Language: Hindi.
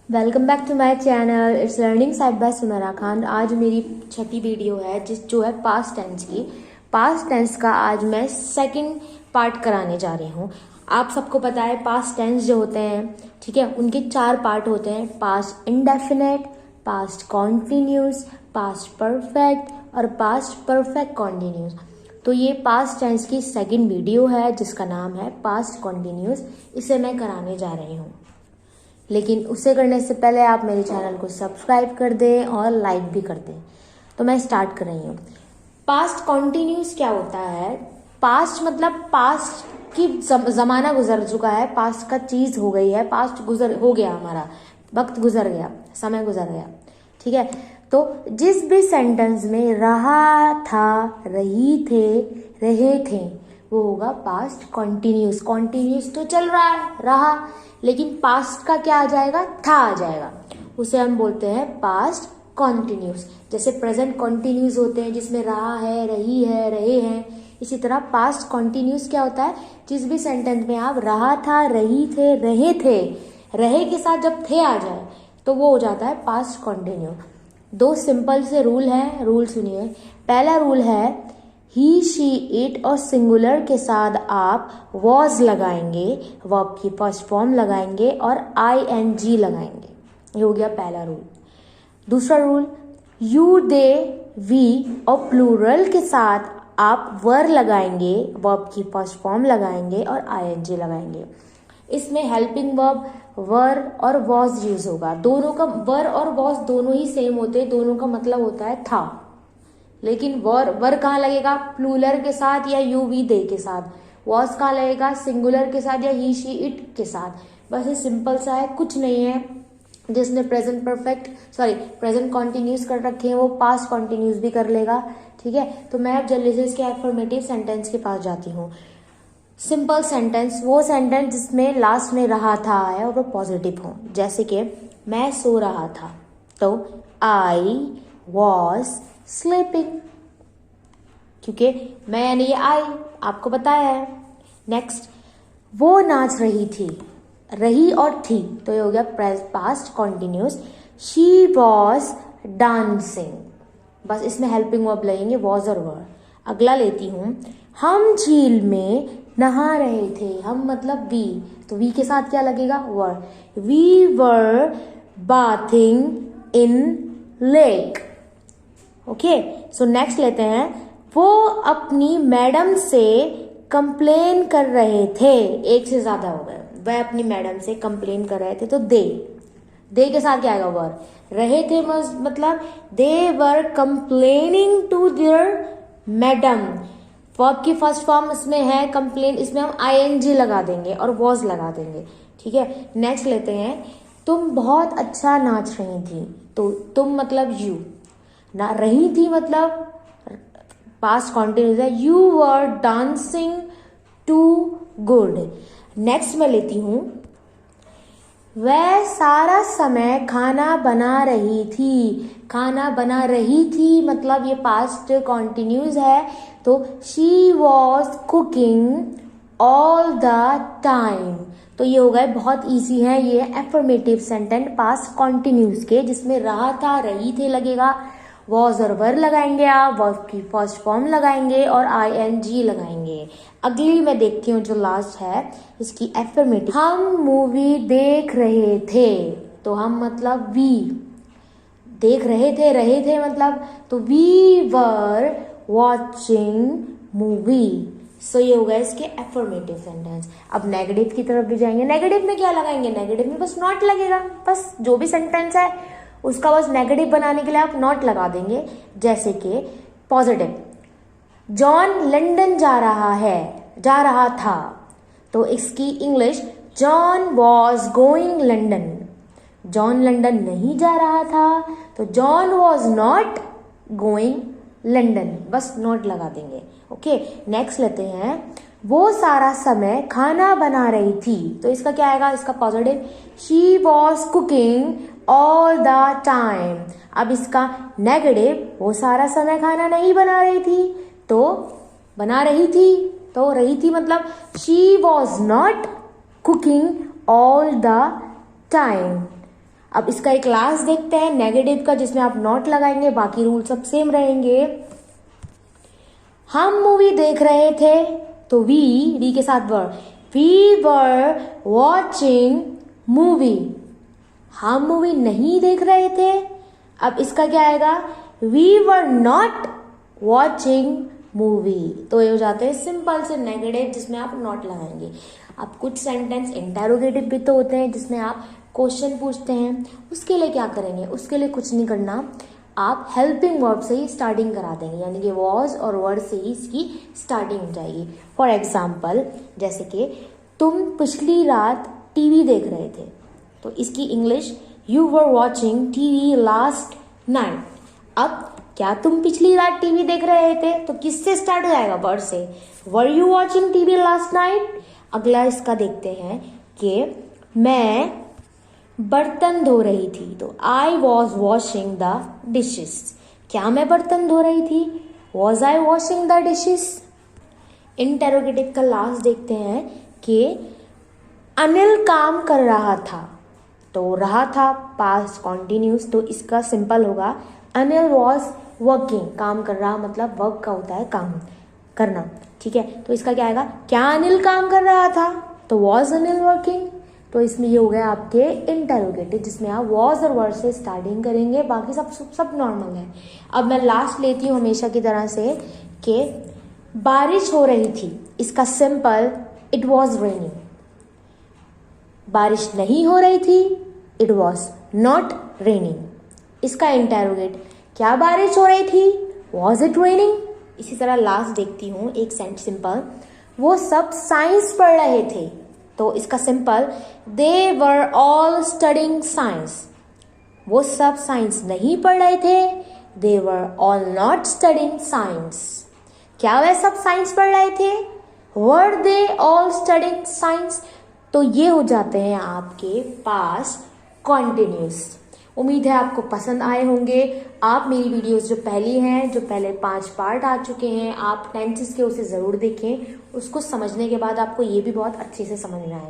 Welcome back to my channel. It's learning side by Sumera Khan. आज मेरी छठी वीडियो है जो है पास्ट टेंस की। पास्ट टेंस का आज मैं सेकंड पार्ट कराने जा रही हूँ। आप सबको पता है पास्ट टेंस जो होते हैं, ठीक है, उनके 4 पार्ट होते हैं। Past indefinite, past continuous, past perfect और पास्ट परफेक्ट कॉन्टिन्यूस। तो ये पास्ट टेंस की सेकंड वीडियो है जिसका नाम है पास्ट कॉन्टिन्यूस। इसे मैं कराने जा रही हूँ, लेकिन उसे करने से पहले आप मेरे चैनल को सब्सक्राइब कर दें और लाइक भी कर दें। तो मैं स्टार्ट कर रही हूँ। पास्ट कॉन्टिन्यूस क्या होता है? पास्ट मतलब पास्ट की जमाना गुजर चुका है, पास्ट का चीज हो गई है, पास्ट गुजर हो गया, हमारा वक्त गुजर गया, समय गुजर गया, ठीक है। तो जिस भी सेंटेंस में रहा था, रही थे, रहे थे, वो होगा पास्ट कॉन्टिन्यूस। कॉन्टिन्यूस तो चल रहा है, रहा, लेकिन पास्ट का क्या आ जाएगा? था आ जाएगा। उसे हम बोलते हैं पास्ट कॉन्टिन्यूस। जैसे प्रेजेंट कॉन्टिन्यूस होते हैं जिसमें रहा है, रही है, रहे हैं, इसी तरह पास्ट कॉन्टिन्यूस क्या होता है? जिस भी सेंटेंस में आप रहा था, रही थे, रहे थे, रहे के साथ जब थे आ जाए तो वो हो जाता है पास्ट कॉन्टिन्यू। 2 सिंपल से रूल है, रूल सुनिए। पहला रूल है ही, शी, इट और सिंगुलर के साथ आप वॉज लगाएंगे, वर्ब की फर्स्ट फॉर्म लगाएंगे और ing लगाएंगे। ये हो गया पहला रूल। दूसरा रूल, यू, दे, वी और प्लूरल के साथ आप वर लगाएंगे, वर्ब की फर्स्ट फॉर्म लगाएंगे और ing लगाएंगे। इसमें हेल्पिंग वर्ब वर और वॉज यूज होगा। दोनों का वर और वॉज दोनों ही सेम होते हैं, दोनों का मतलब होता है था। लेकिन वर कहाँ लगेगा? प्लूरल के साथ या यू, वी, दे के साथ। वॉज कहाँ लगेगा? सिंगुलर के साथ या ही, शी, इट के साथ। बस ये सिंपल सा है, कुछ नहीं है। जिसने प्रेजेंट कॉन्टिन्यूस कर रखे हैं वो पास्ट कॉन्टिन्यूस भी कर लेगा, ठीक है। तो मैं अब जल्दी से इसके एफर्मेटिव सेंटेंस के पास जाती हूँ। सिंपल सेंटेंस, वो सेंटेंस जिसमें लास्ट में रहा था है और वो पॉजिटिव हो। जैसे कि मैं सो रहा था, तो आई वॉज स्लीपिंग, क्योंकि मैं यानी ये आई आपको बताया है। नेक्स्ट, वो नाच रही थी, रही और थी, तो ये हो गया past continuous. She was dancing, बस इसमें हेल्पिंग वर्ब लगेंगे वॉज और वर। अगला लेती हूँ, हम झील में नहा रहे थे, हम मतलब वी, तो वी के साथ क्या लगेगा? Were. We were bathing in lake. Okay, so next लेते हैं, वो अपनी मैडम से कंप्लेन कर रहे थे। एक से ज्यादा हो गए, वह अपनी मैडम से कंप्लेन कर रहे थे, तो दे के साथ क्या आएगा? वर। रहे थे मतलब they were complaining to their madam. Verb की फर्स्ट फॉर्म इसमें है कंप्लेन, इसमें हम ing लगा देंगे और वॉज लगा देंगे, ठीक है। नेक्स्ट लेते हैं, तुम बहुत अच्छा नाच रही थी, तो तुम मतलब यू, ना रही थी मतलब पास्ट कॉन्टिन्यूस है, you were dancing too good. Next मैं लेती हूं, वह सारा समय खाना बना रही थी। खाना बना रही थी मतलब ये पास्ट कॉन्टिन्यूस है, तो she was cooking all the time. तो ये हो गए, बहुत इजी है ये एफर्मेटिव सेंटेंस पास्ट कॉन्टिन्यूस के, जिसमें रहा था, रही थे लगेगा, वॉज और वर लगाएंगे आप, वर्ब की फर्स्ट फॉर्म लगाएंगे और ing लगाएंगे। अगली मैं देखती हूँ जो लास्ट है इसकी एफर्मेटिव। हम मूवी देख रहे थे, तो हम मतलब वी, देख रहे थे मतलब, तो वी वर वॉचिंग मूवी। सो ये होगा इसके एफर्मेटिव सेंटेंस। अब नेगेटिव की तरफ भी जाएंगे। नेगेटिव में क्या लगाएंगे? नेगेटिव में बस नॉट लगेगा, बस जो भी सेंटेंस है उसका बस नेगेटिव बनाने के लिए आप नॉट लगा देंगे। जैसे कि पॉजिटिव, जॉन लंदन जा रहा था, तो इसकी English, John was going London. John London नहीं जा रहा था, तो John was not going London, बस नॉट लगा देंगे। ओके, नेक्स्ट लेते हैं, वो सारा समय खाना बना रही थी, तो इसका क्या आएगा? इसका positive, she was cooking all the time. अब इसका नेगेटिव, वो सारा समय खाना नहीं बना रही थी, तो बना रही थी, तो रही थी मतलब she was not cooking all the time. अब इसका एक लास्ट देखते हैं नेगेटिव का, जिसमें आप नॉट लगाएंगे, बाकी रूल सब सेम रहेंगे। हम मूवी देख रहे थे, तो वी के साथ were, we were watching movie. हम मूवी नहीं देख रहे थे, अब इसका क्या आएगा, we were not watching movie. तो ये हो जाते हैं सिंपल से नेगेटिव जिसमें आप नॉट लगाएंगे। अब कुछ सेंटेंस इंटेरोगेटिव भी तो होते हैं जिसमें आप क्वेश्चन पूछते हैं, उसके लिए क्या करेंगे, उसके लिए कुछ नहीं करना, आप हेल्पिंग वर्ब से ही स्टार्टिंग करा देंगे, यानी कि वॉज और वर्ड से ही इसकी स्टार्टिंग हो जाएगी। फॉर एग्जाम्पल, जैसे कि तुम पिछली रात टीवी देख रहे थे, तो इसकी English, you were watching TV last night. अब क्या तुम पिछली रात टीवी देख रहे थे, तो किससे स्टार्ट हो जाएगा, वर्ड से। Were you watching TV last night. अगला इसका देखते हैं कि मैं बर्तन धो रही थी, तो I was washing the dishes. क्या मैं बर्तन धो रही थी, was I washing the dishes. Interrogative का लास्ट देखते हैं कि अनिल काम कर रहा था, तो रहा था पास्ट कॉन्टिन्यूस, तो इसका सिंपल होगा, अनिल वॉज वर्किंग। काम कर रहा मतलब वर्क का होता है काम करना, ठीक है। तो इसका क्या आएगा, क्या अनिल काम कर रहा था, तो वॉज अनिल वर्किंग। तो इसमें ये हो गया आपके इंटेरोगेटिव जिसमें आप वॉज और वर्ड से स्टार्टिंग करेंगे, बाकी सब नॉर्मल है। अब मैं लास्ट लेती हूँ हमेशा की तरह से कि बारिश हो रही थी, इसका सिंपल, इट वॉज रेनिंग। बारिश नहीं हो रही थी, इट वॉज नॉट रेनिंग। इसका इंटेरोगेट, क्या बारिश हो रही थी, वॉज इट रेनिंग। इसी तरह लास्ट देखती हूँ एक सेंट सिंपल, वो सब साइंस पढ़ रहे थे, तो इसका simple, they were all studying science. वो सब साइंस नहीं पढ़ रहे थे, they were all not studying science. क्या वे सब साइंस पढ़ रहे थे, were they all studying science. तो ये हो जाते हैं आपके पास कॉन्टिन्यूस। उम्मीद है आपको पसंद आए होंगे। आप मेरी वीडियोस जो पहली हैं, जो पहले 5 पार्ट आ चुके हैं, आप टेंसेस के उसे ज़रूर देखें। उसको समझने के बाद आपको ये भी बहुत अच्छे से समझ में आएगा।